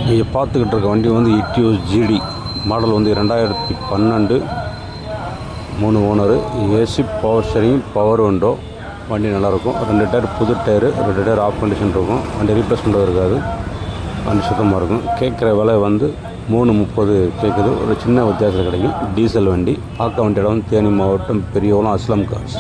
நீங்கள் பார்த்துக்கிட்டு இருக்க வண்டி வந்து இட்டியோஸ் ஜிடி மாடல் வந்து 2012 3 owner. AC, power steering, power window. வண்டி நல்லாயிருக்கும். 2 டயர் புது டயரு, 2 டயர் ஆஃப் கண்டிஷன் இருக்கும். வண்டி ரீப்ளேஸ்மெண்ட் இருக்காது. வண்டி சுத்தமாக இருக்கும். கேட்குற விலை வந்து 330 கேட்குது. ஒரு சின்ன வித்தியாசத்தில் கிடைக்கும். டீசல் வண்டி. பார்க்க வேண்டிய இடம் தேனி மாவட்டம் பெரியகுளம் அஸ்லம் கார்ஸ்.